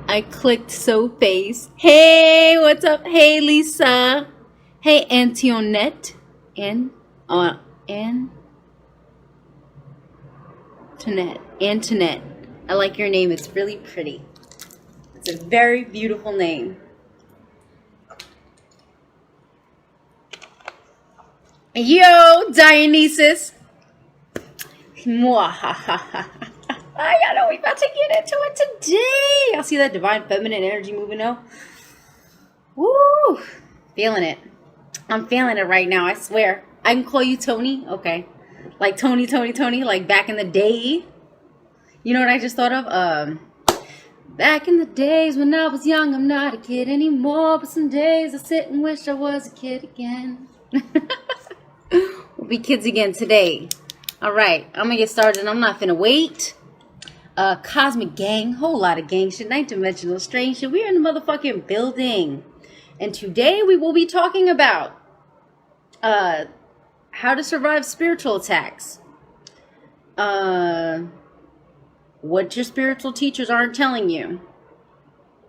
I clicked so face. Hey, what's up? Hey, Lisa. Hey, Antoinette. Antoinette. I like your name. It's really pretty. It's a very beautiful name. Yo, Dionysus. I know we about to get into it today. I'll see that divine feminine energy moving though. Woo! Feeling it. I'm feeling it right now, I swear. I can call you Tony? Okay. Like Tony, like back in the day. You know what I just thought of? Back in the days when I was young, I'm not a kid anymore. But some days I sit and wish I was a kid again. We'll be kids again today. Alright, I'm gonna get started and I'm not finna wait. Cosmic gang, whole lot of gang shit, ninth dimensional strange shit. We're in the motherfucking building. And today we will be talking about how to survive spiritual attacks. What your spiritual teachers aren't telling you.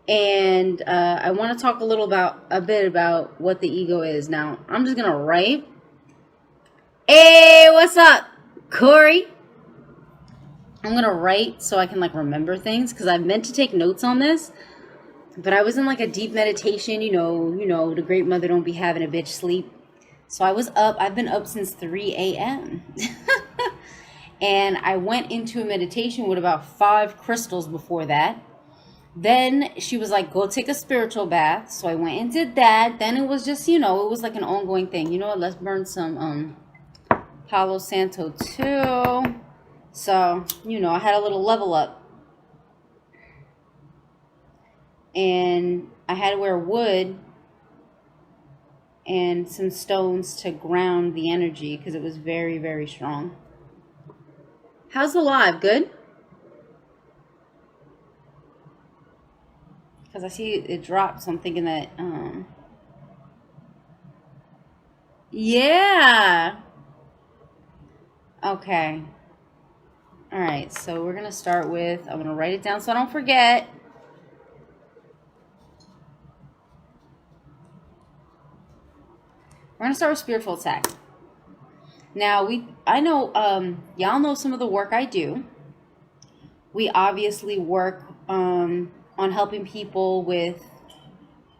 And I want to talk a bit about what the ego is. Now, I'm just gonna write. Hey, what's up, Corey? I'm gonna write so I can like remember things because I meant to take notes on this, but I was in like a deep meditation. You know, the great mother don't be having a bitch sleep. So I was up. I've been up since 3 a.m. And I went into a meditation with about 5 crystals before that. Then she was like, go take a spiritual bath. So I went and did that. Then it was just, it was like an ongoing thing. You know what? Let's burn some Palo Santo too. So, I had a little level up. And I had to wear wood and some stones to ground the energy because it was very, very strong. How's the live? Good? Because I see it dropped, so I'm thinking that, yeah. Okay. All right, so we're going to start with, I'm going to write it down so I don't forget. We're going to start with spiritual attack. Now, I know, y'all know some of the work I do. We obviously work on helping people with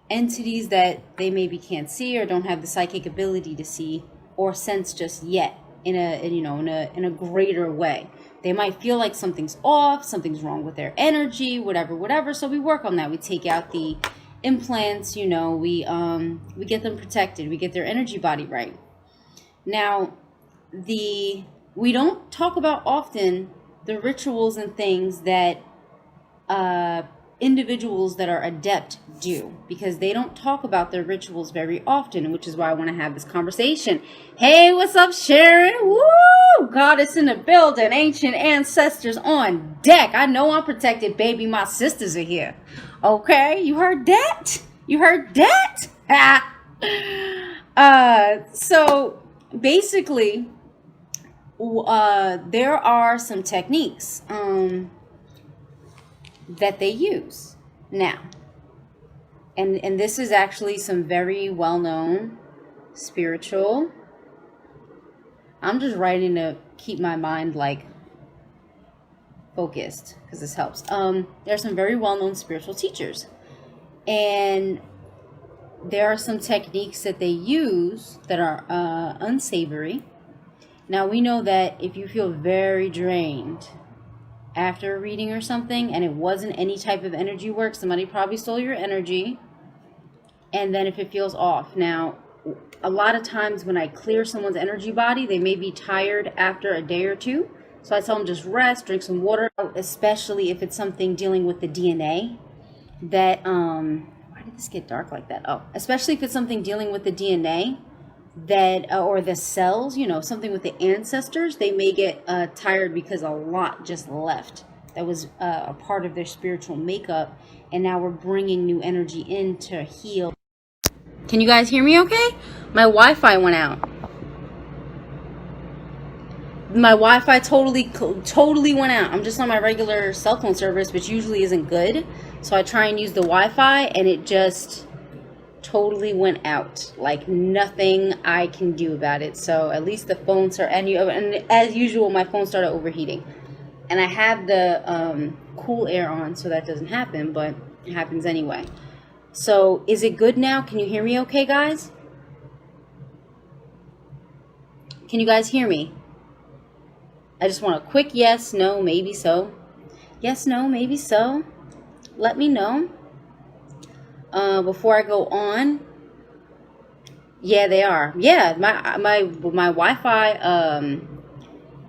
entities that they maybe can't see or don't have the psychic ability to see or sense just yet in a greater way. They might feel like something's off, something's wrong with their energy, whatever. So we work on that. We take out the implants, we get them protected. We get their energy body right. Now, we don't talk about often the rituals and things that individuals that are adept do, because they don't talk about their rituals very often, which is why I want to have this conversation. Hey, what's up, Sharon? Woo! Goddess in the building, ancient ancestors on deck. I know I'm protected, baby. My sisters are here. Okay, you heard that? So basically, there are some techniques that they use now, and this is actually some very well-known spiritual. I'm just writing to keep my mind like focused because this helps. There are some very well-known spiritual teachers, and there are some techniques that they use that are unsavory. Now, we know that if you feel very drained after a reading or something, and it wasn't any type of energy work, somebody probably stole your energy. And then if it feels off. Now, a lot of times when I clear someone's energy body, they may be tired after a day or two. So I tell them just rest, drink some water, especially if it's something dealing with the DNA. That, why did this get dark like that? Oh, especially if it's something dealing with the DNA. That or the cells, something with the ancestors, they may get tired because a lot just left that was a part of their spiritual makeup, and now we're bringing new energy in to heal. Can you guys hear me okay? My Wi-Fi went out. My Wi-Fi totally went out. I'm just on my regular cell phone service, which usually isn't good. So I try and use the Wi-Fi, and it just totally went out. Like nothing I can do about it. So at least the phone started, and as usual, my phone started overheating. And I have the cool air on, so that doesn't happen, but it happens anyway. So is it good now? Can you hear me okay, guys? Can you guys hear me? I just want a quick yes, no, maybe so. Yes, no, maybe so. Let me know before I go on. Yeah, they are. Yeah, my Wi-Fi.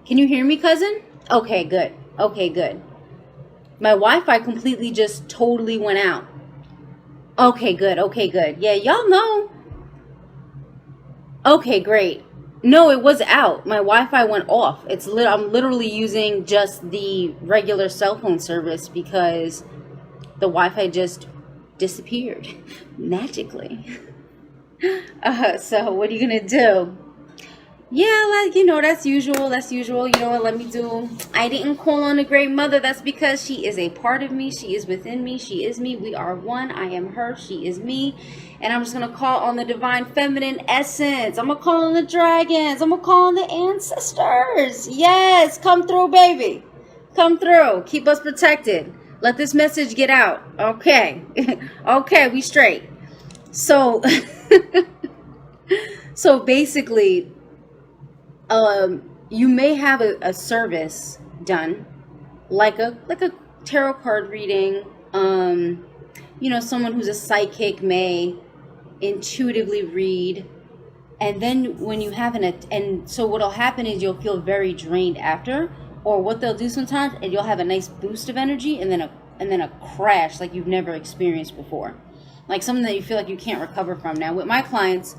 Can you hear me, cousin? Okay, good. Okay, good. My Wi-Fi completely just totally went out. Okay, good. Okay, good. Yeah, y'all know. Okay, great. No, it was out. My Wi-Fi went off. I'm literally using just the regular cell phone service because the Wi-Fi just disappeared magically. So what are you gonna do? Yeah, like, that's usual. That's usual. You know what? Let me do. I didn't call on a great mother. That's because she is a part of me. She is within me. She is me. We are one. I am her. She is me. And I'm just going to call on the divine feminine essence. I'm going to call on the dragons. I'm going to call on the ancestors. Yes. Come through, baby. Come through. Keep us protected. Let this message get out. Okay. Okay. We straight. So, so basically, you may have a service done, like a tarot card reading. Someone who's a psychic may intuitively read, and then when you have so what'll happen is you'll feel very drained after, or what they'll do sometimes, and you'll have a nice boost of energy, and then a crash like you've never experienced before, like something that you feel like you can't recover from. Now with my clients,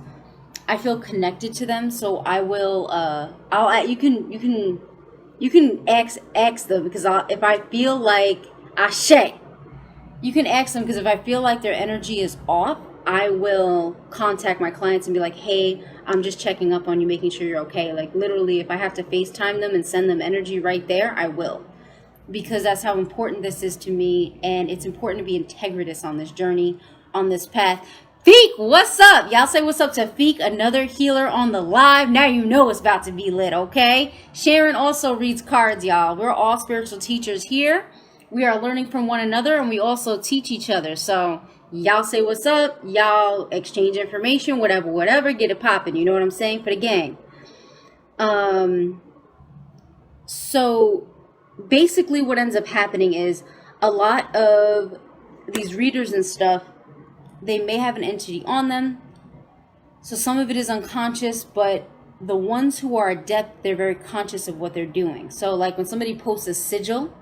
I feel connected to them, so I will. You can ask them, because if I feel like you can ask them, because if I feel like their energy is off, I will contact my clients and be like, hey, I'm just checking up on you, making sure you're okay. Like literally, if I have to FaceTime them and send them energy right there, I will, because that's how important this is to me, and it's important to be integritous on this journey, on this path. Feek, what's up? Y'all say what's up to Feek, another healer on the live. Now you know it's about to be lit, okay? Sharon also reads cards, y'all. We're all spiritual teachers here. We are learning from one another, and we also teach each other. So y'all say what's up. Y'all exchange information, whatever. Get it popping. You know what I'm saying? For the gang. So basically what ends up happening is a lot of these readers and stuff, they may have an entity on them. So some of it is unconscious, but the ones who are adept, they're very conscious of what they're doing. So like when somebody posts a sigil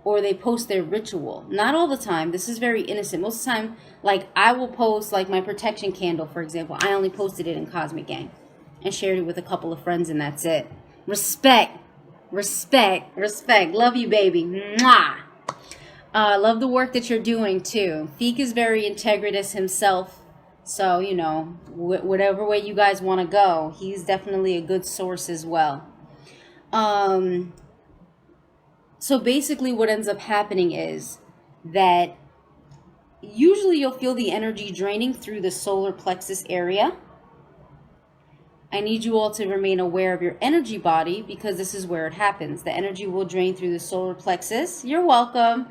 or they post their ritual, not all the time, this is very innocent. Most of the time, like I will post like my protection candle, for example. I only posted it in Cosmic Gang and shared it with a couple of friends, and that's it. Respect. Love you, baby. Mwah. Love the work that you're doing too. Feek is very integritous himself, so whatever way you guys want to go, he's definitely a good source as well. So basically what ends up happening is that usually you'll feel the energy draining through the solar plexus area. I need you all to remain aware of your energy body, because this is where it happens. The energy will drain through the solar plexus. You're welcome.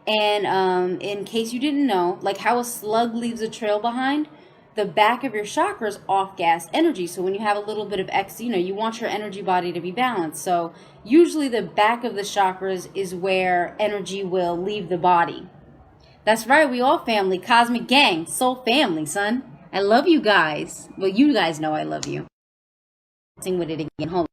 And in case you didn't know, like how a slug leaves a trail behind, the back of your chakra is off-gas energy. So when you have a little bit of you want your energy body to be balanced. So usually the back of the chakras is where energy will leave the body. That's right, we all family, Cosmic Gang, soul family, son. I love you guys. Well, you guys know I love you. Sing with it again. Hold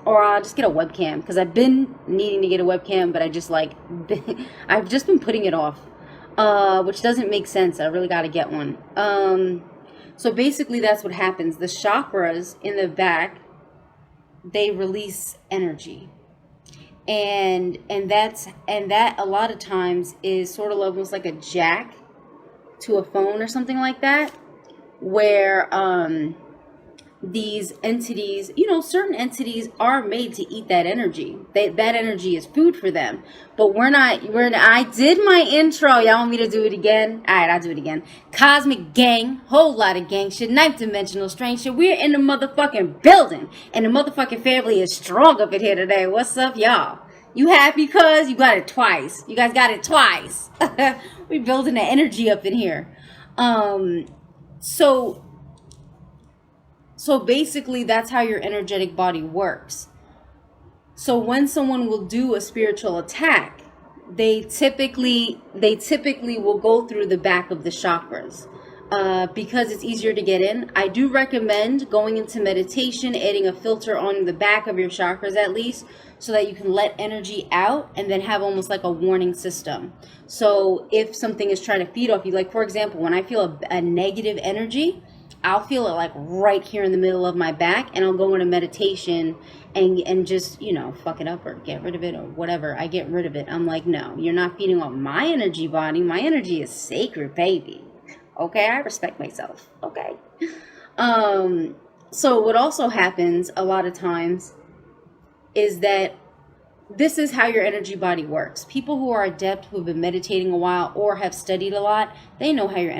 or I'll just get a webcam, because I've been needing to get a webcam, but I just I've just been putting it off, which doesn't make sense. I really got to get one. So basically that's what happens. The chakras in the back, they release energy, and that a lot of times is sort of almost like a jack to a phone or something like that. where these entities, you know, certain entities are made to eat that energy. That energy is food for them. But I did my intro. Y'all want me to do it again? All right, I'll do it again. Cosmic gang, whole lot of gang shit, ninth dimensional strange shit. We're in the motherfucking building, and the motherfucking family is strong up in here today. What's up, y'all? You happy cuz you got it twice. You guys got it twice. We building the energy up in here. So basically that's how your energetic body works. So when someone will do a spiritual attack, they typically will go through the back of the chakras. Because it's easier to get in. I do recommend going into meditation, adding a filter on the back of your chakras at least, so that you can let energy out and then have almost like a warning system. So if something is trying to feed off you, like for example, when I feel a negative energy, I'll feel it like right here in the middle of my back, and I'll go into meditation and just, you know, fuck it up or get rid of it or whatever. I get rid of it. I'm like, no, you're not feeding off my energy, body. My energy is sacred, baby. Okay, I respect myself. Okay. So what also happens a lot of times is that this is how your energy body works. People who are adept, who have been meditating a while or have studied a lot, they know how your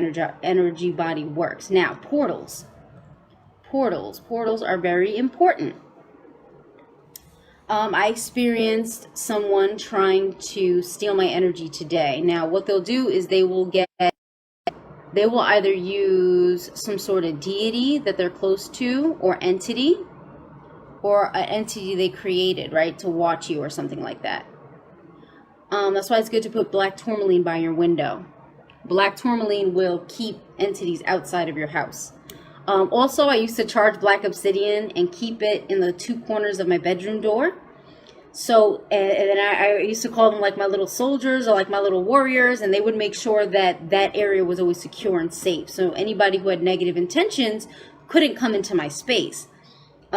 energy body works. Now, portals are very important. I experienced someone trying to steal my energy today. Now, what they'll do is they will either use some sort of deity that they're close to, or entity, or an entity they created, right, to watch you or something like that. That's why it's good to put black tourmaline by your window. Black tourmaline will keep entities outside of your house. Also, I used to charge black obsidian and keep it in the two corners of my bedroom door. So, and then I used to call them like my little soldiers or like my little warriors, and they would make sure that that area was always secure and safe. So anybody who had negative intentions couldn't come into my space.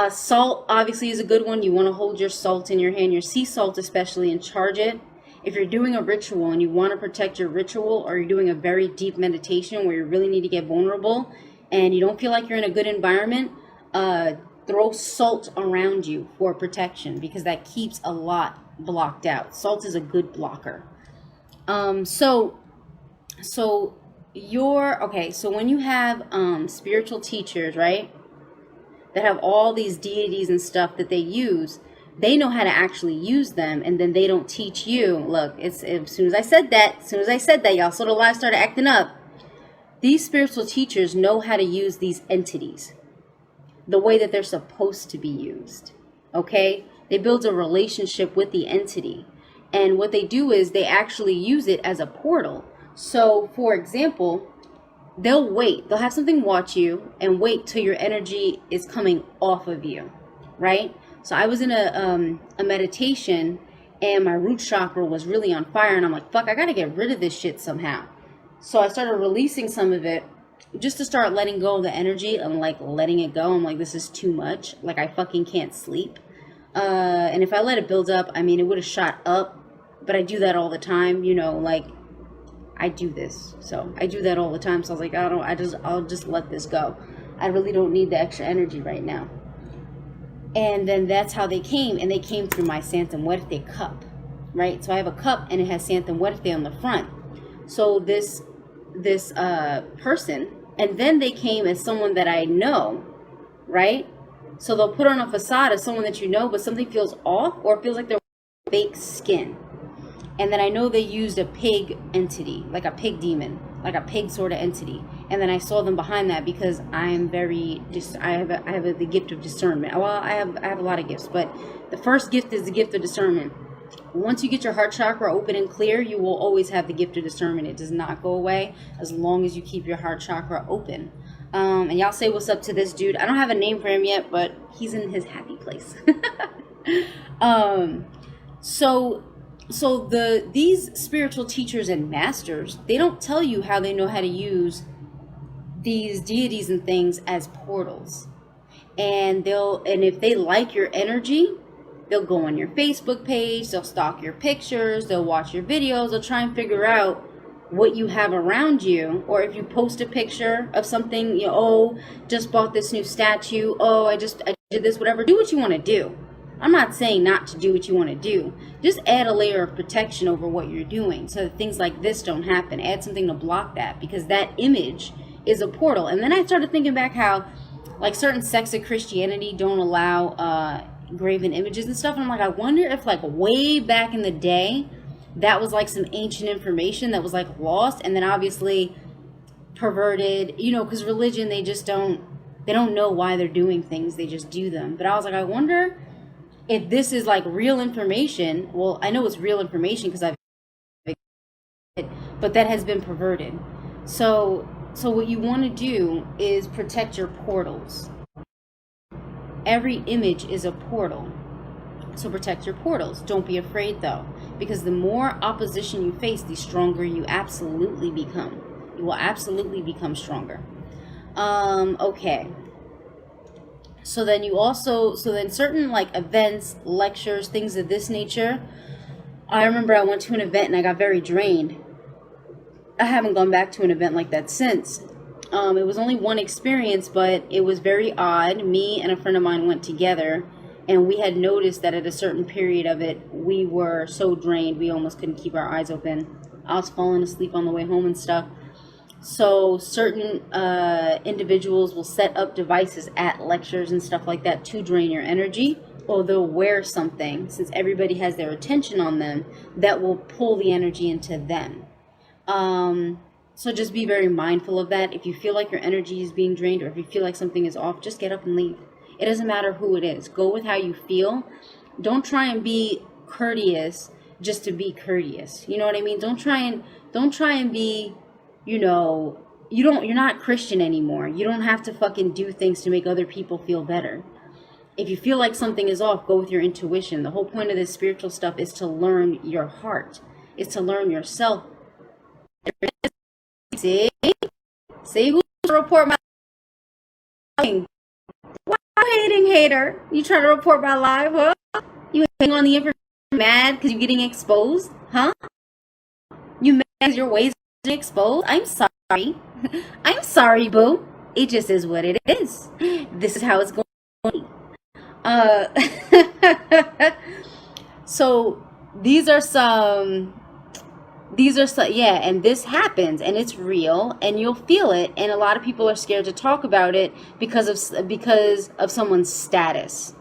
Salt obviously is a good one. You want to hold your salt in your hand, your sea salt especially, and charge it. If you're doing a ritual and you want to protect your ritual, or you're doing a very deep meditation where you really need to get vulnerable and you don't feel like you're in a good environment, throw salt around you for protection, because that keeps a lot blocked out. Salt is a good blocker. So when you have spiritual teachers, right, that have all these deities and stuff that they use, they know how to actually use them, and then they don't teach you. Look, it's as soon as I said that, y'all saw the live started acting up. These spiritual teachers know how to use these entities the way that they're supposed to be used. Okay? They build a relationship with the entity. And what they do is they actually use it as a portal. So, for example, they'll have something watch you and wait till your energy is coming off of you, right? So I was in a meditation, and my root chakra was really on fire, and I'm like, fuck, I gotta get rid of this shit somehow. So I started releasing some of it, just to start letting go of the energy and like letting it go. I'm like, this is too much. Like, I fucking can't sleep. And if I let it build up, I mean, it would have shot up, but I do that all the time, you know, like I do this. So I do that all the time. So I was like, I'll just let this go. I really don't need the extra energy right now. And then that's how they came, and they came through my Santa Muerte cup, right? So I have a cup and it has Santa Muerte on the front. So this person, and then they came as someone that I know, right? So they'll put on a facade of someone that you know, but something feels off, or it feels like they're fake skin. And then I know they used a pig entity, like a pig demon, like a pig sort of entity. And then I saw them behind that, because I am I have the gift of discernment. Well, I have a lot of gifts, but the first gift is the gift of discernment. Once you get your heart chakra open and clear, you will always have the gift of discernment. It does not go away as long as you keep your heart chakra open. And y'all say what's up to this dude. I don't have a name for him yet, but he's in his happy place. So these spiritual teachers and masters, they don't tell you how they know how to use these deities and things as portals. And if they like your energy, they'll go on your Facebook page, they'll stalk your pictures, they'll watch your videos, they'll try and figure out what you have around you, or if you post a picture of something, you know, oh, just bought this new statue, oh, I did this, whatever, do what you want to do. I'm not saying not to do what you want to do. Just add a layer of protection over what you're doing so that things like this don't happen. Add something to block that, because that image is a portal. And then I started thinking back how, like, certain sects of Christianity don't allow graven images and stuff. And I'm like, I wonder if, like, way back in the day, that was like some ancient information that was like lost, and then obviously perverted, you know, because religion, they don't know why they're doing things, they just do them. But I was like, I wonder if this is like real information. Well, I know it's real information because I've, but that has been perverted. So what you want to do is protect your portals. Every image is a portal. So protect your portals. Don't be afraid, though, because the more opposition you face, the stronger you absolutely become. You will absolutely become stronger. Okay. So then certain like events, lectures, things of this nature. I remember I went to an event and I got very drained. I haven't gone back to an event like that since. It was only one experience, but it was very odd. Me and a friend of mine went together, and we had noticed that at a certain period of it, we were so drained, we almost couldn't keep our eyes open. I was falling asleep on the way home and stuff. So certain individuals will set up devices at lectures and stuff like that to drain your energy, or they'll wear something, since everybody has their attention on them, that will pull the energy into them. So just be very mindful of that. If you feel like your energy is being drained, or if you feel like something is off, just get up and leave. It doesn't matter who it is. Go with how you feel. Don't try and be courteous just to be courteous. You know what I mean? Don't try and be, you know, you're not Christian anymore. You don't have to fucking do things to make other people feel better. If you feel like something is off, go with your intuition. The whole point of this spiritual stuff is to learn your heart. Is to learn yourself. See who's to report my life? Why hating hater? You trying to report my life, huh? You hang on the information, mad because you're getting exposed, huh? You mad because your ways are exposed? I'm sorry. I'm sorry, boo. It just is what it is. This is how it's going to be. So these are some, yeah, and this happens, and it's real, and you'll feel it, and a lot of people are scared to talk about it because of someone's status,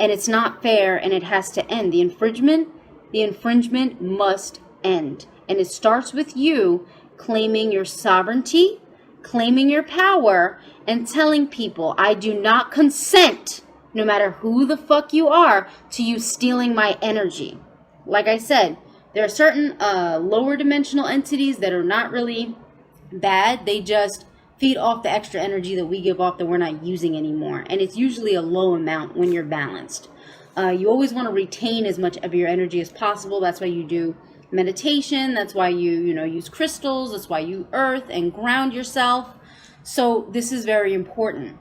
and it's not fair, and it has to end. The infringement must end, and it starts with you claiming your sovereignty, claiming your power, and telling people, I do not consent, no matter who the fuck you are, to you stealing my energy. Like I said, there are certain lower dimensional entities that are not really bad. They just feed off the extra energy that we give off that we're not using anymore. And it's usually a low amount when you're balanced. You always want to retain as much of your energy as possible. That's why you do meditation. That's why you use crystals. That's why you earth and ground yourself. So this is very important.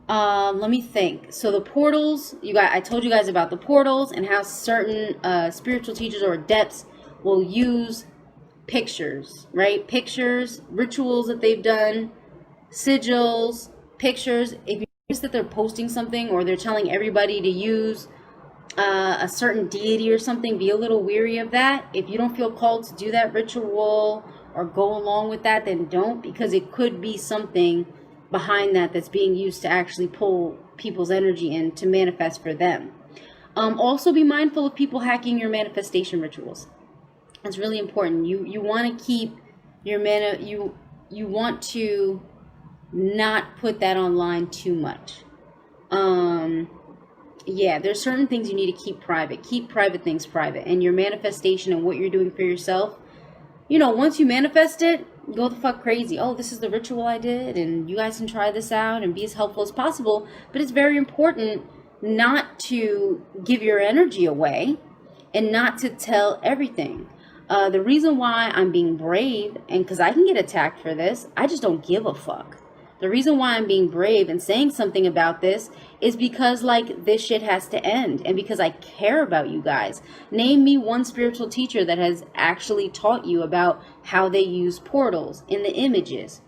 Let me think. So the portals, I told you guys about the portals and how certain spiritual teachers or adepts will use pictures, right? Pictures, rituals that they've done, sigils, pictures. If you notice that they're posting something or they're telling everybody to use a certain deity or something, be a little weary of that. If you don't feel called to do that ritual or go along with that, then don't, because it could be something behind that's being used to actually pull people's energy in to manifest for them. Also be mindful of people hacking your manifestation rituals. It's really important. You want to keep your you want to not put that online too much. Yeah, there's certain things you need to keep private. Keep private things private, and your manifestation and what you're doing for yourself. Once you manifest it, go the fuck crazy. Oh, this is the ritual I did, and you guys can try this out and be as helpful as possible. But it's very important not to give your energy away and not to tell everything. The reason why I'm being brave, and because I can get attacked for this, I just don't give a fuck. The reason why I'm being brave and saying something about this is because, like, this shit has to end, and because I care about you guys. Name me one spiritual teacher that has actually taught you about how they use portals in the images.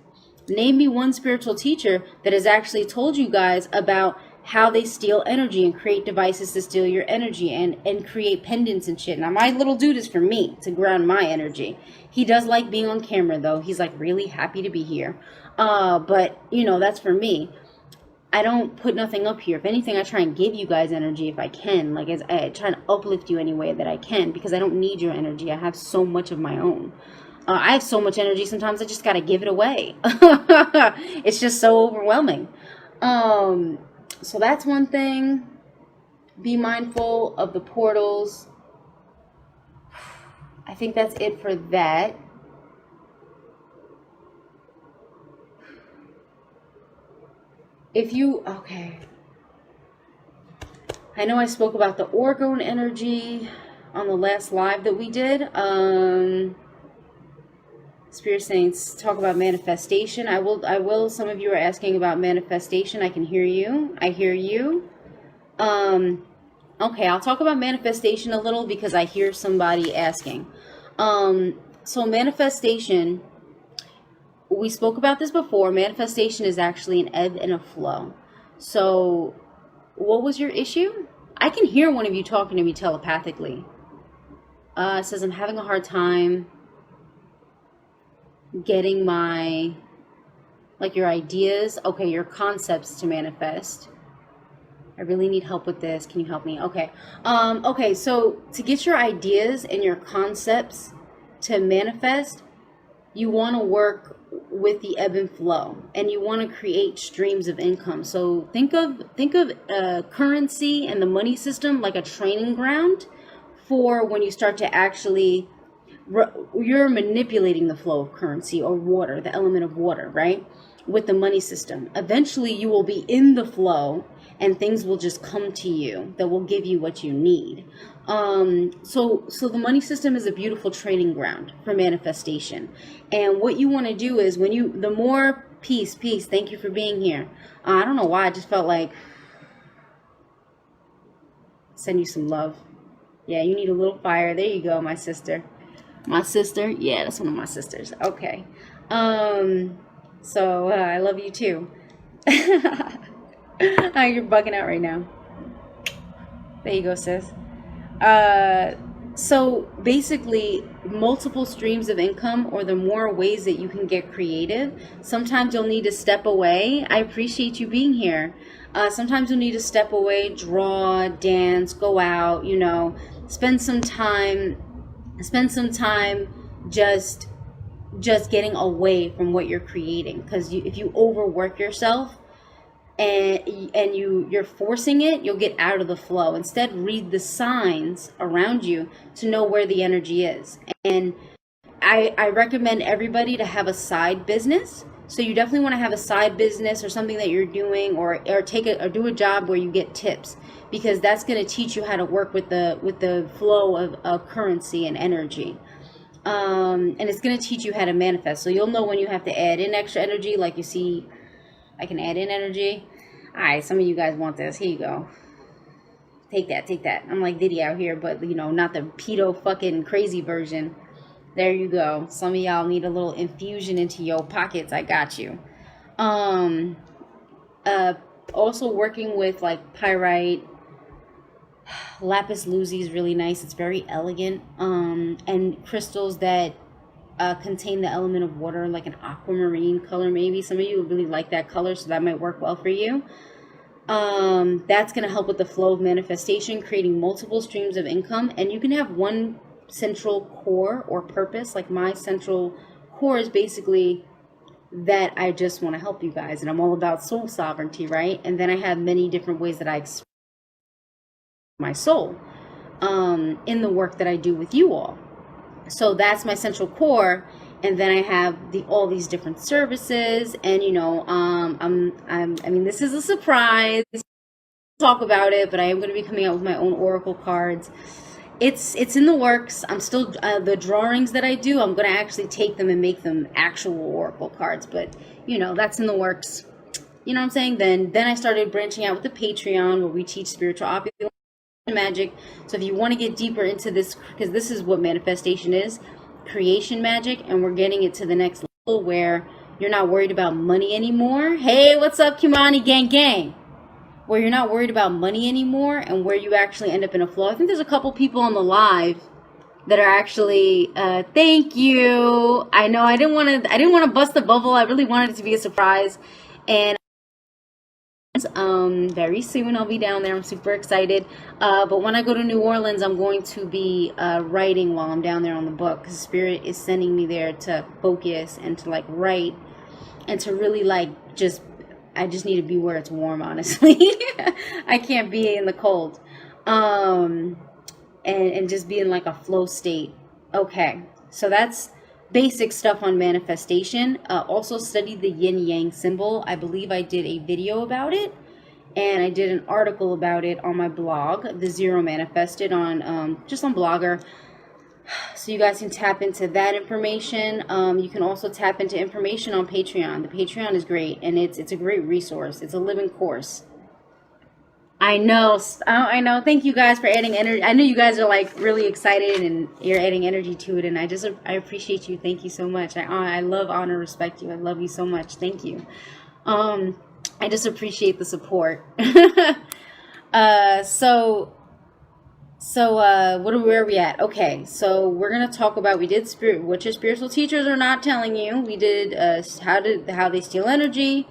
Name me one spiritual teacher that has actually told you guys about how they steal energy and create devices to steal your energy and create pendants and shit. Now, my little dude is for me, to ground my energy. He does like being on camera, though. He's, like, really happy to be here. But, you know, that's for me. I don't put nothing up here. If anything, I try and give you guys energy if I can. Like, I try to uplift you any way that I can, because I don't need your energy. I have so much of my own. I have so much energy, sometimes I just got to give it away. It's just so overwhelming. So that's one thing. Be mindful of the portals. I think that's it for that. Okay. I know I spoke about the orgone energy on the last live that we did. Spirit Saints, talk about manifestation. I will. Some of you are asking about manifestation. I can hear you. I hear you. Okay, I'll talk about manifestation a little because I hear somebody asking. So manifestation, we spoke about this before. Manifestation is actually an ebb and a flow. So what was your issue? I can hear one of you talking to me telepathically. It says, I'm having a hard time getting my, like, your ideas, okay, your concepts to manifest. I really need help with this. Can you help me? Okay. Okay, so to get your ideas and your concepts to manifest, you want to work with the ebb and flow, and you want to create streams of income. So think of currency and the money system like a training ground for when you start to actually, you're manipulating the flow of currency or water, the element of water, right? With the money system. Eventually you will be in the flow and things will just come to you that will give you what you need. So the money system is a beautiful training ground for manifestation. And what you want to do is the more peace, thank you for being here. I don't know why, I just felt like send you some love. Yeah, you need a little fire. There you go, my sister. My sister? Yeah, that's one of my sisters. Okay. So I love you too. You're bugging out right now. There you go, sis. So basically, multiple streams of income, or the more ways that you can get creative. Sometimes you'll need to step away. I appreciate you being here. Sometimes you'll need to step away, draw, dance, go out, spend some time just getting away from what you're creating. Because if you overwork yourself and you're forcing it, you'll get out of the flow. Instead, read the signs around you to know where the energy is. And I recommend everybody to have a side business. So you definitely want to have a side business or something that you're doing, or do a job where you get tips, because that's going to teach you how to work with the flow of currency and energy. And it's going to teach you how to manifest. So you'll know when you have to add in extra energy, like you see, I can add in energy. All right, some of you guys want this. Here you go. Take that. I'm like Diddy out here, but not the pedo fucking crazy version. There you go. Some of y'all need a little infusion into your pockets. I got you. Also working with like pyrite, lapis lazuli is really nice. It's very elegant. And crystals that contain the element of water, like an aquamarine color maybe. Some of you really like that color, so that might work well for you. That's going to help with the flow of manifestation, creating multiple streams of income. And you can have one central core or purpose. Like my central core is basically that I just want to help you guys, and I'm all about soul sovereignty, right? And then I have many different ways that I express my soul in the work that I do with you all. So that's my central core. And then I have all these different services, and I mean, this is a surprise. Talk about it, but I am going to be coming out with my own oracle cards, it's in the works. I'm still the drawings that I do, I'm going to actually take them and make them actual oracle cards, but you know, that's in the works. You know what I'm saying? Then I started branching out with the Patreon, where we teach spiritual opulence and magic. So if you want to get deeper into this, because this is what manifestation is, creation magic, and we're getting it to the next level where you're not worried about money anymore. Hey, what's up, Kimani gang gang? Where you're not worried about money anymore, and where you actually end up in a flow. I think there's a couple people on the live that are actually thank you. I know I didn't want to bust the bubble. I really wanted it to be a surprise. And very soon I'll be down there. I'm super excited. But when I go to New Orleans, I'm going to be writing while I'm down there on the book, because Spirit is sending me there to focus and to like write and to really like I just need to be where it's warm, honestly. I can't be in the cold. And just be in like a flow state. Okay, so that's basic stuff on manifestation. Also study the yin yang symbol. I believe I did a video about it, and I did an article about it on my blog, The Zero Manifested, on just on Blogger. So you guys can tap into that information. You can also tap into information on Patreon. The Patreon is great, and it's a great resource. It's a living course. I know. Thank you guys for adding energy. I know you guys are like really excited, and you're adding energy to it, and I appreciate you. Thank you so much. I love, honor, respect you. I love you so much. Thank you. I just appreciate the support. Where are we at? Okay, so we're gonna talk about, we did what your spiritual teachers are not telling you. We did how they steal energy.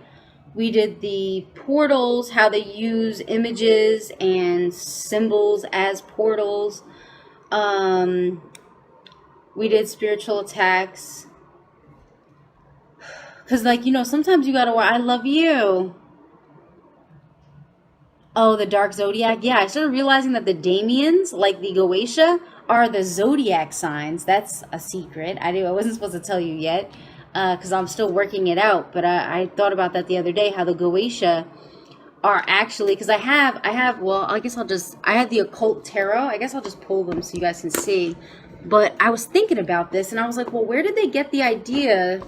We did the portals, how they use images and symbols as portals. We did spiritual attacks. Cause like, you know, sometimes you gotta, I love you. Oh, the dark zodiac. Yeah, I started realizing that the Damians, like the Goetia, are the zodiac signs. That's a secret. I wasn't supposed to tell you yet, because I'm still working it out. But I thought about that the other day, how the Goetia are actually, because I have, well, I guess I have the occult tarot. I guess I'll just pull them so you guys can see. But I was thinking about this, and I was like, well, where did they get the idea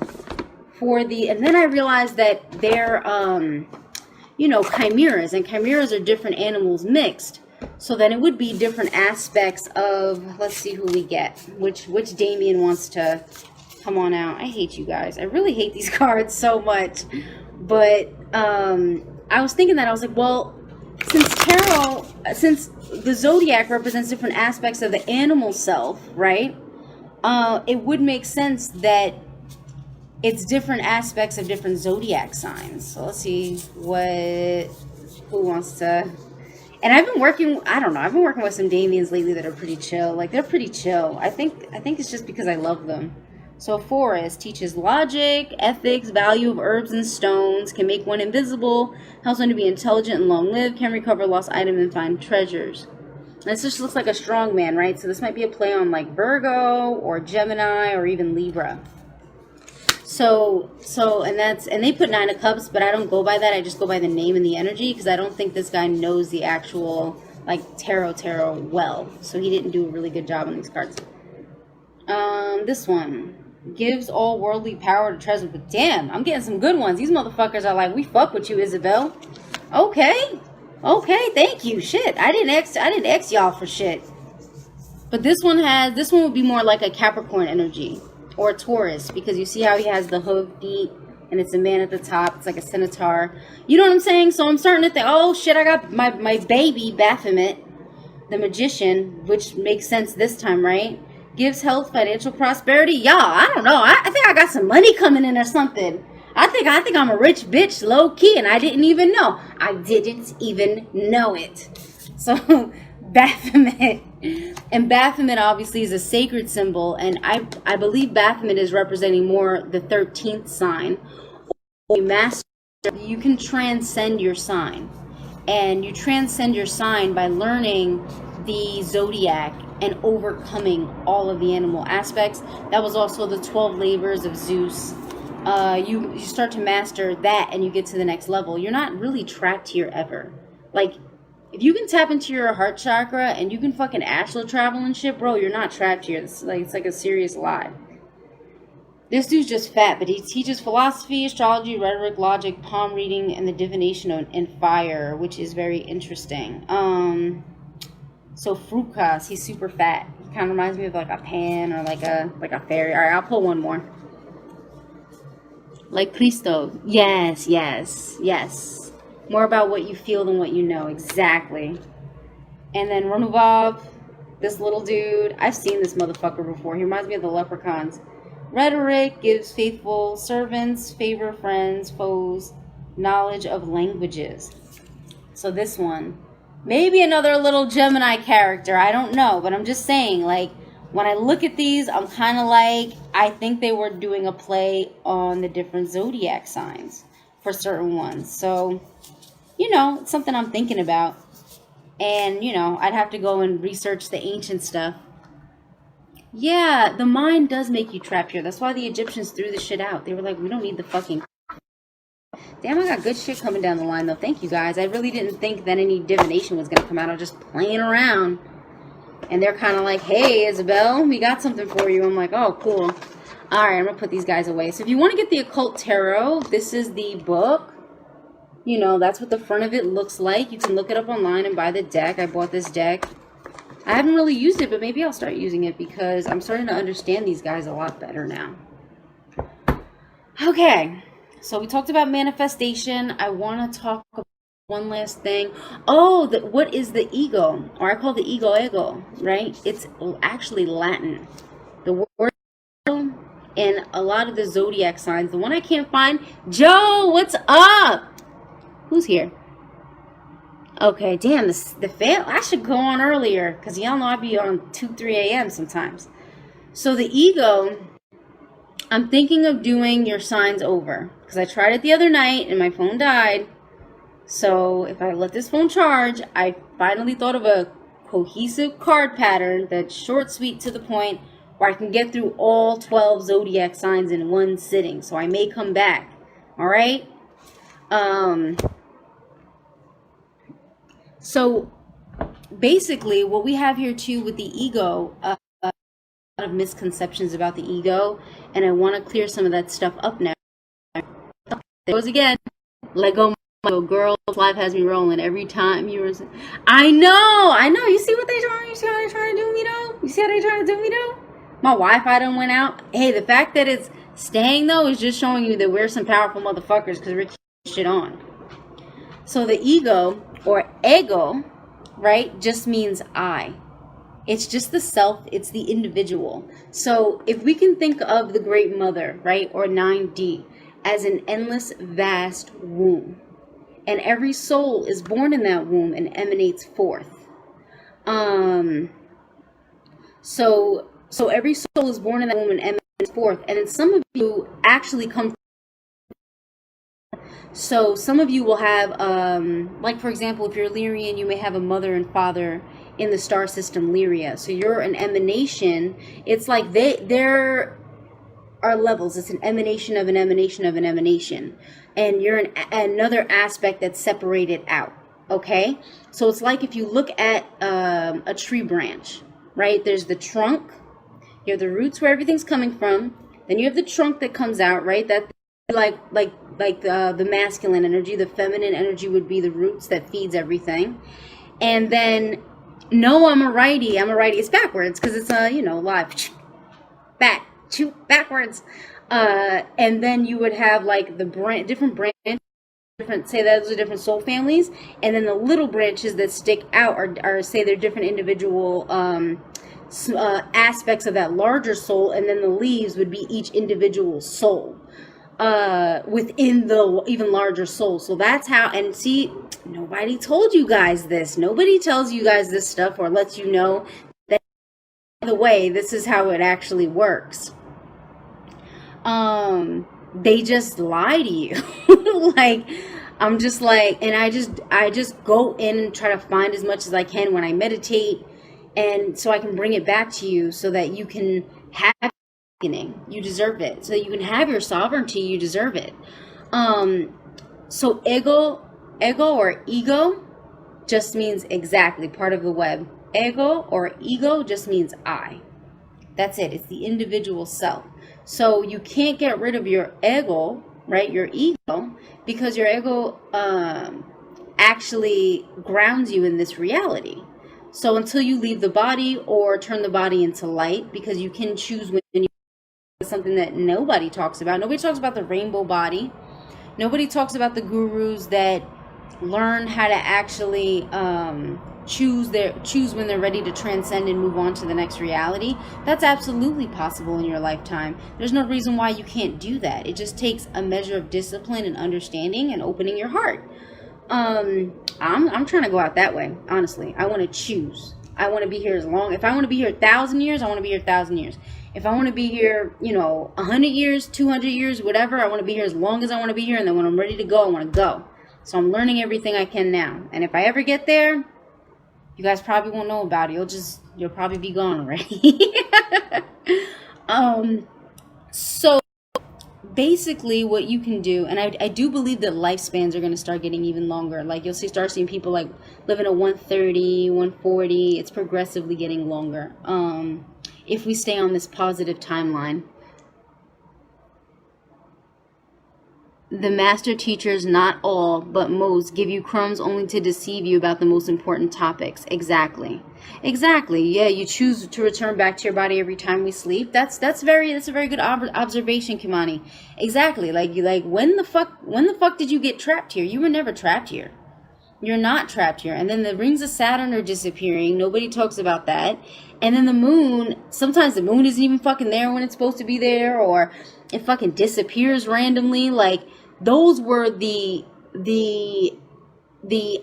for the, and then I realized that they're, you know, chimeras, and chimeras are different animals mixed. So then it would be different aspects of, let's see who we get. Which Damien wants to come on out. I hate you guys. I really hate these cards so much. But I was thinking that, I was like, well, since the zodiac represents different aspects of the animal self, right? It would make sense that it's different aspects of different zodiac signs. So let's see who wants to. And I've been working with some Damians lately that are pretty chill. Like, they're pretty chill. I think it's just because I love them. So Forest teaches logic, ethics, value of herbs and stones, can make one invisible, helps one to be intelligent and long-lived, can recover lost items and find treasures. This just looks like a strong man, right? So this might be a play on like Virgo or Gemini or even Libra. So and they put Nine of Cups, but I don't go by that. I just go by the name and the energy, because I don't think this guy knows the actual like tarot well. So he didn't do a really good job on these cards. This one gives all worldly power to treasure. But damn, I'm getting some good ones. These motherfuckers are like, we fuck with you, Isabel. Okay, thank you. Shit, I didn't X y'all for shit. But this one would be more like a Capricorn energy. Or Taurus, because you see how he has the hooked feet, and it's a man at the top. It's like a centaur. You know what I'm saying? So I'm starting to think, oh shit, I got my baby Baphomet, the magician, which makes sense this time, right? Gives health, financial prosperity. Y'all, I don't know. I think I got some money coming in or something. I think I'm a rich bitch, low key, and I didn't even know. I didn't even know it. So Baphomet. And Baphomet obviously is a sacred symbol, and I believe Baphomet is representing more the 13th sign. You can transcend your sign, and you transcend your sign by learning the zodiac and overcoming all of the animal aspects. That was also the 12 labors of Zeus. You start to master that, and you get to the next level. You're not really trapped here ever. Like, if you can tap into your heart chakra and you can fucking astral travel and shit, bro, you're not trapped here. It's like a serious lie. This dude's just fat, but he teaches philosophy, astrology, rhetoric, logic, palm reading, and the divination and fire, which is very interesting. So Frucas, he's super fat. He kind of reminds me of like a pan or like a fairy. All right, I'll pull one more. Like Cristo. Yes, yes, yes. More about what you feel than what you know. Exactly. And then Renubov, this little dude. I've seen this motherfucker before. He reminds me of the leprechauns. Rhetoric gives faithful servants, favor friends, foes, knowledge of languages. So this one, maybe another little Gemini character. I don't know, but I'm just saying, like, when I look at these, I'm kind of like, I think they were doing a play on the different zodiac signs for certain ones. So, you know, it's something I'm thinking about. And, you know, I'd have to go and research the ancient stuff. Yeah, the mind does make you trapped here. That's why the Egyptians threw the shit out. They were like, we don't need the fucking... Damn, I got good shit coming down the line, though. Thank you, guys. I really didn't think that any divination was going to come out. I was just playing around. And they're kind of like, hey, Isabel, we got something for you. I'm like, oh, cool. All right, I'm going to put these guys away. So if you want to get the Occult Tarot, this is the book. You know, that's what the front of it looks like. You can look it up online and buy the deck. I bought this deck. I haven't really used it, but maybe I'll start using it because I'm starting to understand these guys a lot better now. Okay, so we talked about manifestation. I want to talk about one last thing. Oh, what is the ego? Or I call the ego, right? It's actually Latin. The word in a lot of the zodiac signs. The one I can't find. Joe, what's up? Who's here? Okay, damn, the fail. I should go on earlier because y'all know I be on 2, 3 a.m. sometimes. So the ego, I'm thinking of doing your signs over because I tried it the other night and my phone died. So if I let this phone charge, I finally thought of a cohesive card pattern that's short, sweet, to the point where I can get through all 12 zodiac signs in one sitting. So I may come back. All right? So basically what we have here too with the ego, a lot of misconceptions about the ego, and I want to clear some of that stuff up now. There goes again. Let go, girl. Life has me rolling every time you were. I know. You see what they trying? You see how they trying to do me though? You see how they trying to do me though? My Wi-Fi done went out. Hey, the fact that it's staying though is just showing you that we're some powerful motherfuckers because we're keeping shit on. So the ego, or ego, right, just means I. It's just the self, it's the individual. So if we can think of the Great Mother, right, or 9D, as an endless, vast womb, and every soul is born in that womb and emanates forth. So every soul is born in that womb and emanates forth, and then some of you actually come. So some of you will have, like for example, if you're Lyrian, you may have a mother and father in the star system Lyria. So you're an emanation. It's like there are levels. It's an emanation of an emanation of an emanation. And you're another aspect that's separated out. Okay? So it's like if you look at a tree branch, right? There's the trunk. You have the roots where everything's coming from. Then you have the trunk that comes out, right? That like the masculine energy, the feminine energy would be the roots that feeds everything. And then, no, I'm a righty. It's backwards because it's live. Backwards. And then you would have like the different branches, say those are different soul families. And then the little branches that stick out are say they're different individual aspects of that larger soul. And then the leaves would be each individual soul. Within the even larger soul. So that's how, and see, nobody told you guys this. Nobody tells you guys this stuff or lets you know that, by the way, this is how it actually works. They just lie to you. Like, I'm just like, and I just go in and try to find as much as I can when I meditate, and so I can bring it back to you so that you can have. You deserve it. So you can have your sovereignty. You deserve it. So ego or ego just means exactly part of the web. Ego or ego just means I. That's it. It's the individual self. So you can't get rid of your ego, right? Your ego, because your ego actually grounds you in this reality. So until you leave the body or turn the body into light, because you can choose when you, something that nobody talks about. Nobody talks about the rainbow body. Nobody talks about the gurus that learn how to actually choose when they're ready to transcend and move on to the next reality. That's absolutely possible in your lifetime. There's no reason why you can't do that. It just takes a measure of discipline and understanding and opening your heart. I'm trying to go out that way, honestly. I want to choose. I want to be here as long. If I want to be here 1,000 years, I want to be here 1,000 years. If I want to be here, 100 years, 200 years, whatever, I want to be here as long as I want to be here. And then when I'm ready to go, I want to go. So I'm learning everything I can now. And if I ever get there, you guys probably won't know about it. You'll probably be gone already. So basically what you can do, and I do believe that lifespans are going to start getting even longer. Like you'll start seeing people like living at 130, 140. It's progressively getting longer. If we stay on this positive timeline. The master teachers, not all, but most, give you crumbs only to deceive you about the most important topics. Exactly. Yeah, you choose to return back to your body every time we sleep. That's a very good observation, Kimani. Exactly. Like when the fuck did you get trapped here? You were never trapped here. You're not trapped here. And then the rings of Saturn are disappearing. Nobody talks about that. And then the moon, sometimes the moon isn't even fucking there when it's supposed to be there, or it fucking disappears randomly. Like, those were the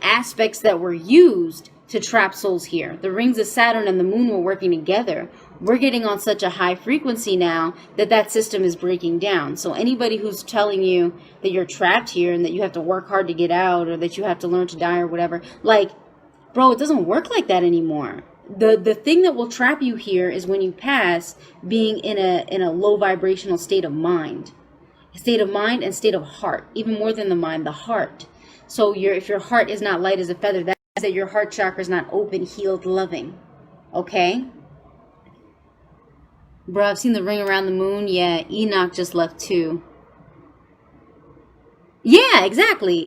aspects that were used to trap souls here. The rings of Saturn and the moon were working together. We're getting on such a high frequency now that system is breaking down. So anybody who's telling you that you're trapped here and that you have to work hard to get out, or that you have to learn to die or whatever, like, bro, it doesn't work like that anymore. The thing that will trap you here is when you pass being in a low vibrational state of mind. State of mind and state of heart. Even more than the mind, the heart. So if your heart is not light as a feather, that means that your heart chakra is not open, healed, loving. Okay? Bro, I've seen the ring around the moon. Yeah, Enoch just left too. Yeah, exactly.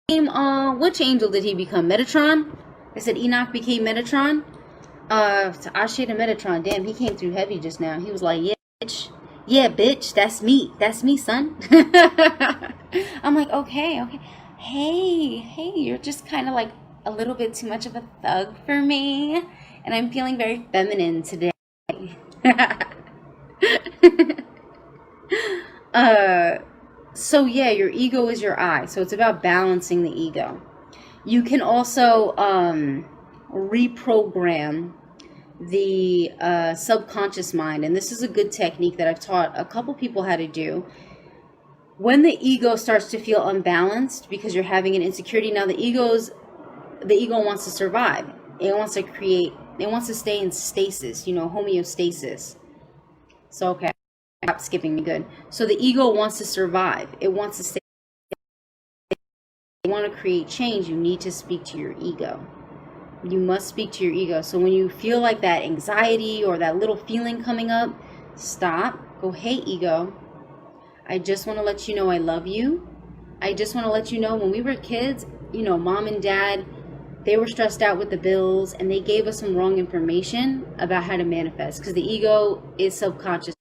Which angel did he become? Metatron? I said Enoch became Metatron. Ashe to Metatron. Damn, he came through heavy just now. He was like, yeah, bitch. Yeah, bitch, that's me. That's me, son. I'm like, okay. Hey, you're just kind of like a little bit too much of a thug for me. And I'm feeling very feminine today. So yeah, your ego is your I. So it's about balancing the ego. You can also reprogram the subconscious mind, and this is a good technique that I've taught a couple people how to do. When the ego starts to feel unbalanced because you're having an insecurity, now the ego wants to survive. It wants to create. It wants to stay in stasis, homeostasis. So okay, stop skipping me. Good. So the ego wants to survive. It wants to stay. If you want to create change, you need to speak to your ego. You must speak to your ego. So when you feel like that anxiety or that little feeling coming up, stop. Go, hey, ego. I just want to let you know I love you. I just want to let you know when we were kids, mom and dad, they were stressed out with the bills and they gave us some wrong information about how to manifest, because the ego is subconscious.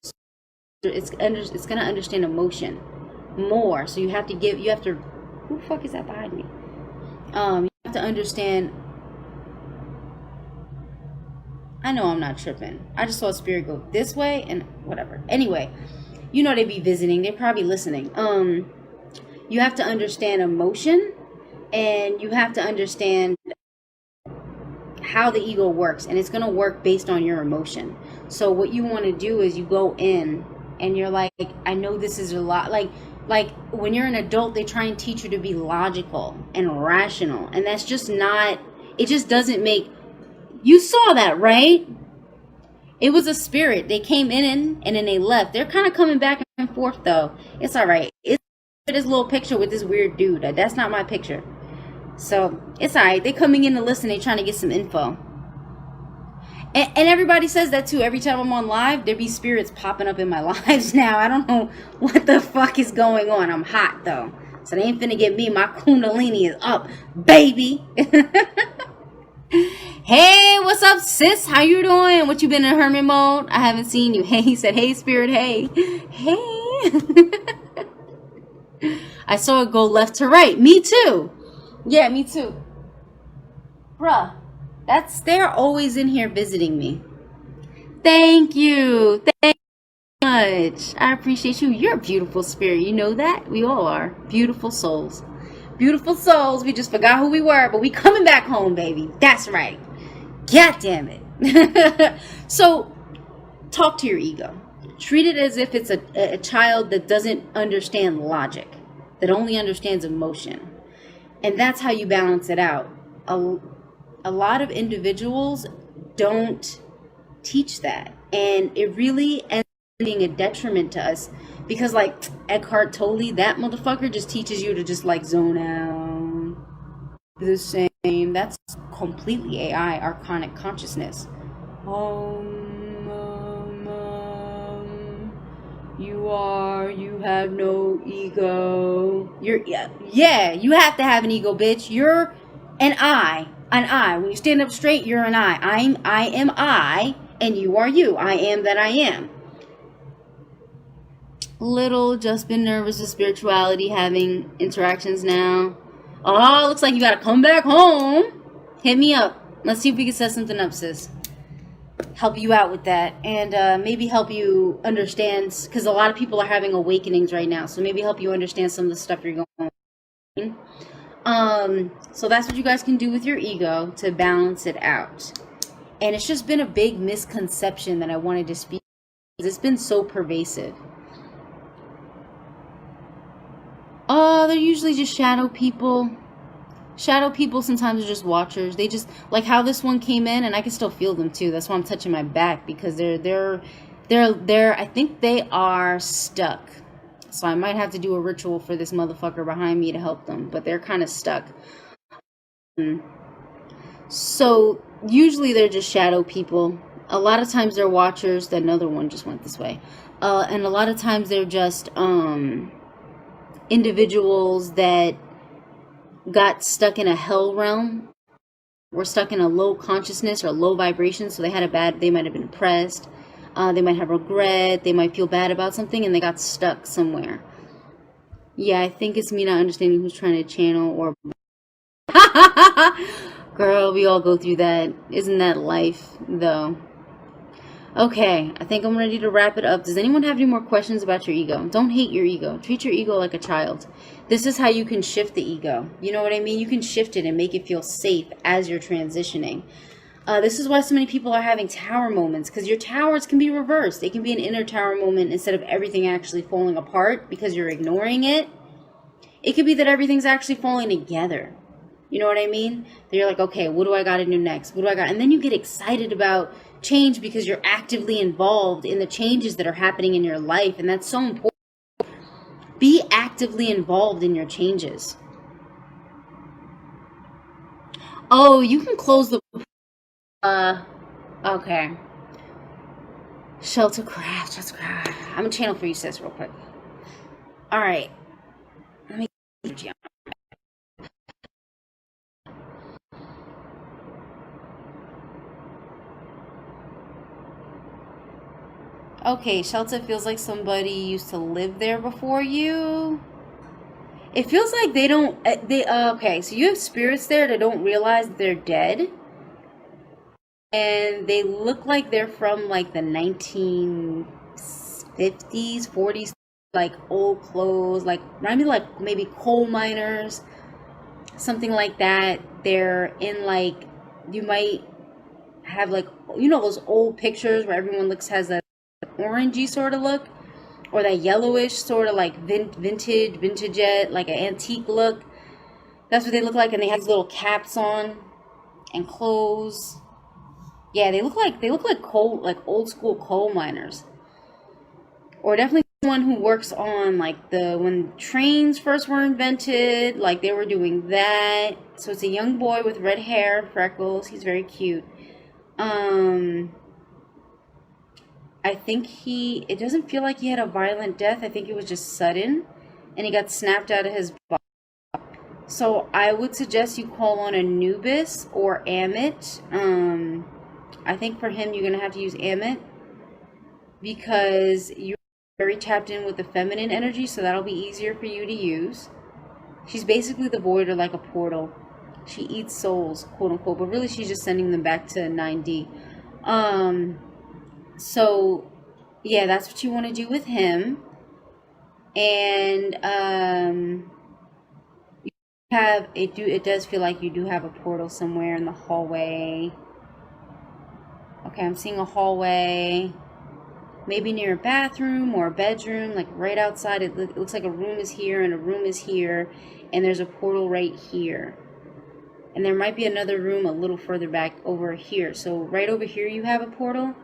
It's going to understand emotion more. So you have to, who the fuck is that behind me? You have to understand. I know I'm not tripping. I just saw a spirit go this way and whatever. Anyway, they be visiting. They're probably listening. You have to understand emotion, and you have to understand how the ego works, and it's going to work based on your emotion. So what you want to do is you go in and you're like, I know this is a lot. Like when you're an adult, they try and teach you to be logical and rational, and that's just not, it just doesn't make. You saw that, right? It was a spirit. They came in and then they left. They're kind of coming back and forth, though. It's all right. It's this little picture with this weird dude. That's not my picture. So it's all right. They coming in to listen. They trying to get some info. And everybody says that too. Every time I'm on live, there be spirits popping up in my lives now. I don't know what the fuck is going on. I'm hot though. So they ain't finna get me. My kundalini is up, baby. Hey, what's up, sis? How you doing? What you been in hermit mode? I haven't seen you. Hey, he said, hey, spirit, hey. Hey. I saw it go left to right. Me too. Yeah, me too. Bruh. They're always in here visiting me. Thank you. Thank you much. I appreciate you. You're a beautiful spirit. You know that? We all are. Beautiful souls. Beautiful souls. We just forgot who we were, but we coming back home, baby. That's right. God damn it. So, talk to your ego. Treat it as if it's a child that doesn't understand logic, that only understands emotion. And that's how you balance it out. A lot of individuals don't teach that, and it really ends up being a detriment to us, because like Eckhart Tolle, that motherfucker just teaches you to just like zone out, the same. That's completely AI, archonic consciousness. You have no ego. Yeah, you have to have an ego, bitch. You're an I. When you stand up straight, you're an I. I am I, and you are you. I am that I am. Little, just been nervous with spirituality, having interactions now. Oh, looks like you gotta come back home. Hit me up. Let's see if we can set something up, sis. Help you out with that, and maybe help you understand, because a lot of people are having awakenings right now, so maybe help you understand some of the stuff you're going on. So that's what you guys can do with your ego to balance it out. And it's just been a big misconception that I wanted to speak. It's been so pervasive. They're usually just shadow people. Shadow people sometimes are just watchers. They just, like how this one came in, and I can still feel them too. That's why I'm touching my back, because they're I think they are stuck. So I might have to do a ritual for this motherfucker behind me to help them, but they're kind of stuck. So usually they're just shadow people. A lot of times they're watchers. That another one just went this way. And a lot of times they're just individuals that got stuck in a hell realm, were stuck in a low consciousness or low vibration, so they might have been oppressed, they might have regret, they might feel bad about something, and they got stuck somewhere. Yeah, I think it's me not understanding who's trying to channel or girl, we all go through that. Isn't that life though? Okay, I think I'm ready to wrap it up. Does anyone have any more questions about your ego? Don't hate your ego. Treat your ego like a child. This is how you can shift the ego. You know what I mean? You can shift it and make it feel safe as you're transitioning. This is why so many people are having tower moments, because your towers can be reversed. It can be an inner tower moment instead of everything actually falling apart because you're ignoring it. It could be that everything's actually falling together. You know what I mean? That you're like, okay, what do I got to do next? And then you get excited about change because you're actively involved in the changes that are happening in your life, and that's so important. Be actively involved in your changes. Oh, you can close the okay. Sheltercraft. I'm gonna channel for you, sis, real quick. All right. Let me. Okay, shelter feels like somebody used to live there before you. It feels like they don't. Okay, so you have spirits there that don't realize they're dead, and they look like they're from like the 1950s, 40s, like old clothes, like remind me like maybe coal miners, something like that. They're in like, you might have like, you know, those old pictures where everyone has that orangey sort of look, or that yellowish sort of like vintage, like an antique look. That's what they look like, and they have these little caps on and clothes. Yeah, they look like coal, like old school coal miners, or definitely one who works on like when trains first were invented, like they were doing that. So it's a young boy with red hair, freckles. He's very cute. I think it doesn't feel like he had a violent death. I think it was just sudden, and he got snapped out of his body. So I would suggest you call on Anubis or Amit. I think for him you're gonna have to use Amit because you're very tapped in with the feminine energy, so that'll be easier for you to use. She's basically the void, or like a portal. She eats souls, quote unquote, but really she's just sending them back to 9D. So yeah, that's what you want to do with him. And it does feel like you do have a portal somewhere in the hallway. Okay, I'm seeing a hallway, maybe near a bathroom or a bedroom, like right outside. It looks like a room is here and a room is here, and there's a portal right here. And there might be another room a little further back over here. So right over here you have a portal.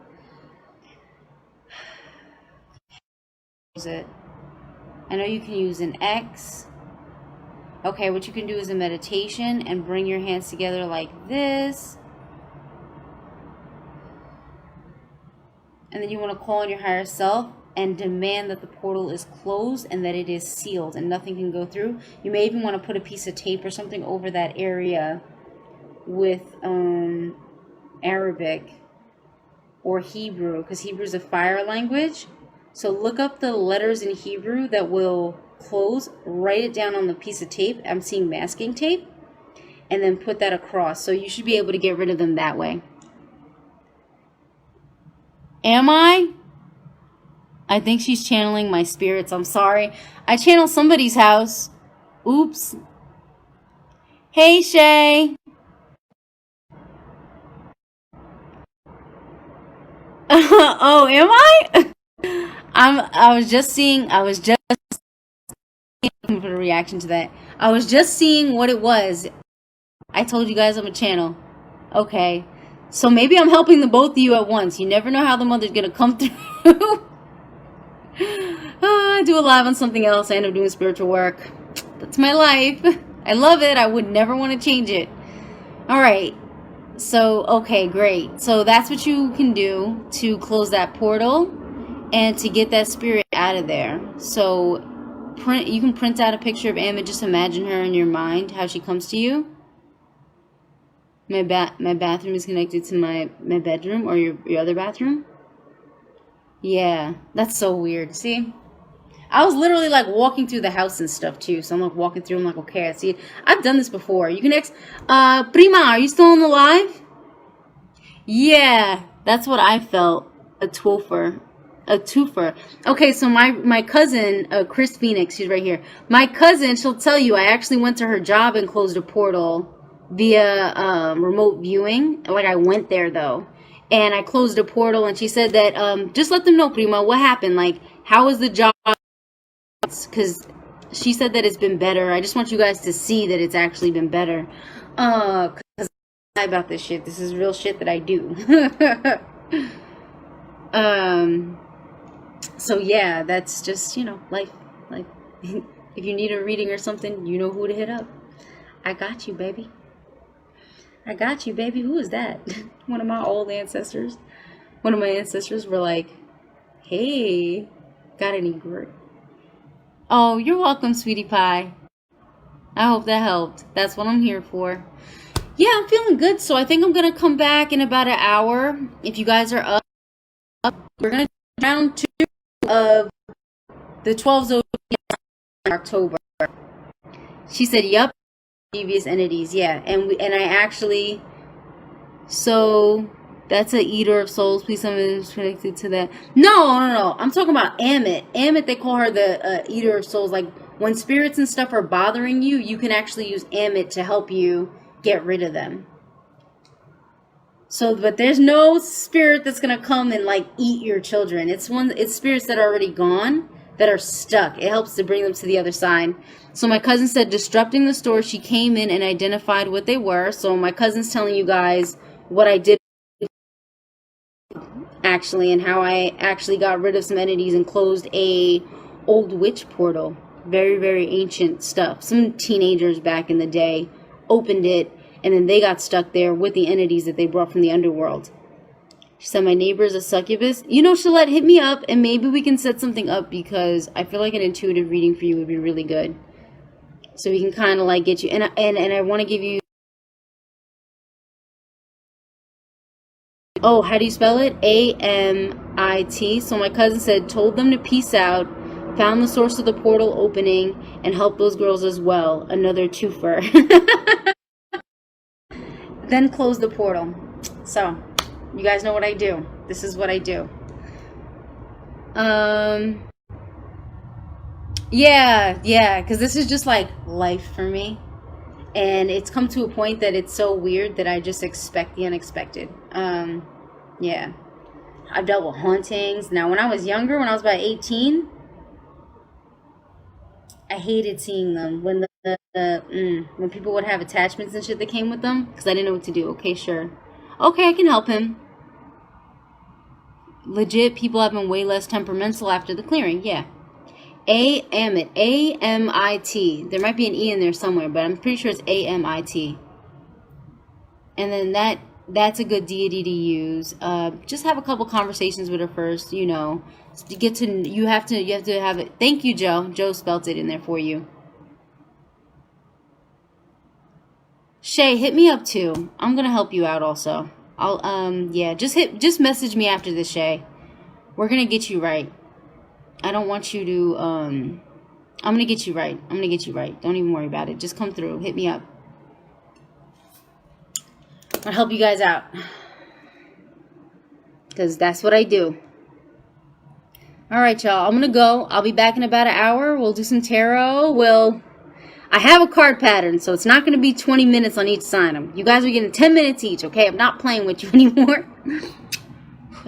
Is it? I know you can use an X. Okay, what you can do is a meditation and bring your hands together like this. And then you want to call on your higher self and demand that the portal is closed and that it is sealed and nothing can go through. You may even want to put a piece of tape or something over that area with Arabic or Hebrew, because Hebrew is a fire language. So look up the letters in Hebrew that will close, write it down on the piece of tape. I'm seeing masking tape. And then put that across. So you should be able to get rid of them that way. Am I? I think she's channeling my spirits. I'm sorry. I channel somebody's house. Oops. Hey, Shay. Oh, am I? I was just seeing for the reaction to that. I was just seeing what it was. I told you guys I'm a channel. Okay. So maybe I'm helping the both of you at once. You never know how the mother's gonna come through. I do a live on something else. I end up doing spiritual work. That's my life. I love it. I would never want to change it. All right. So, okay, great. So that's what you can do to close that portal and to get that spirit out of there. So you can print out a picture of Amma. Just imagine her in your mind, how she comes to you. My bathroom is connected to my bedroom, or your other bathroom. Yeah, that's so weird. See, I was literally like walking through the house and stuff too. So I'm like walking through. I'm like, okay, I see it. I've done this before. You can Prima, are you still on the live? Yeah, that's what I felt. A twofer. Okay, so my cousin, Chris Phoenix, she's right here. My cousin, she'll tell you, I actually went to her job and closed a portal via remote viewing. Like, I went there though, and I closed a portal, and she said that just let them know, Prima, what happened. Like, how was the job? Because she said that it's been better. I just want you guys to see that it's actually been better. Because I lie about this shit. This is real shit that I do. So yeah, that's just, life. Like, if you need a reading or something, you know who to hit up. I got you, baby. I got you, baby. Who is that? One of my old ancestors. One of my ancestors were like, hey, got any grit? Oh, you're welcome, sweetie pie. I hope that helped. That's what I'm here for. Yeah, I'm feeling good. So I think I'm going to come back in about an hour. If you guys are up, we're going to do round 2 of the 12 zodiacs in October. She said, yep. Previous entities, yeah, and I actually, so that's a eater of souls. Please, something is connected to that. No, I'm talking about Amit. Amit, they call her the eater of souls. Like, when spirits and stuff are bothering you, you can actually use Amit to help you get rid of them. So, but there's no spirit that's gonna come and like eat your children. It's spirits that are already gone, that are stuck. It helps to bring them to the other side. So my cousin said, disrupting the store, she came in and identified what they were. So my cousin's telling you guys what I did. actually, and how I actually got rid of some entities and closed a old witch portal. Very, very ancient stuff. Some teenagers back in the day opened it, and then they got stuck there with the entities that they brought from the underworld. She said, my neighbor is a succubus. You know, Shalette, hit me up, and maybe we can set something up, because I feel like an intuitive reading for you would be really good. So we can kind of like get you, and I want to give you, oh, how do you spell it? A-M-I-T. So my cousin said, told them to peace out, found the source of the portal opening, and helped those girls as well. Another twofer. Then close the portal. So, you guys know what I do. This is what I do. Yeah, because this is just like life for me. And it's come to a point that it's so weird that I just expect the unexpected. Yeah. I've dealt with hauntings. Now, when I was younger, when I was about 18, I hated seeing them. When when people would have attachments and shit that came with them, because I didn't know what to do. Okay, sure. Okay, I can help him. Legit, people have been way less temperamental after the clearing. Yeah. A-M-I-T. A-M-I-T. There might be an E in there somewhere, but I'm pretty sure it's A-M-I-T. And then that's a good deity to use. Just have a couple conversations with her first, you know. You have to have it. Thank you, Joe. Joe spelt it in there for you. Shay, hit me up too. I'm gonna help you out also. Yeah, just message me after this, Shay. We're gonna get you right. I don't want you to, I'm gonna get you right. I'm gonna get you right. Don't even worry about it. Just come through. Hit me up. I'll help you guys out. Because that's what I do. Alright, y'all. I'm gonna go. I'll be back in about an hour. We'll do some tarot. I have a card pattern, so it's not going to be 20 minutes on each sign. You guys are getting 10 minutes each, okay? I'm not playing with you anymore.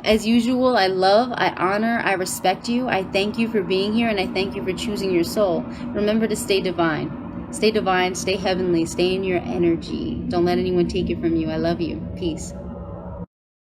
As usual, I love, I honor, I respect you. I thank you for being here, and I thank you for choosing your soul. Remember to stay divine. Stay divine, stay heavenly, stay in your energy. Don't let anyone take it from you. I love you. Peace.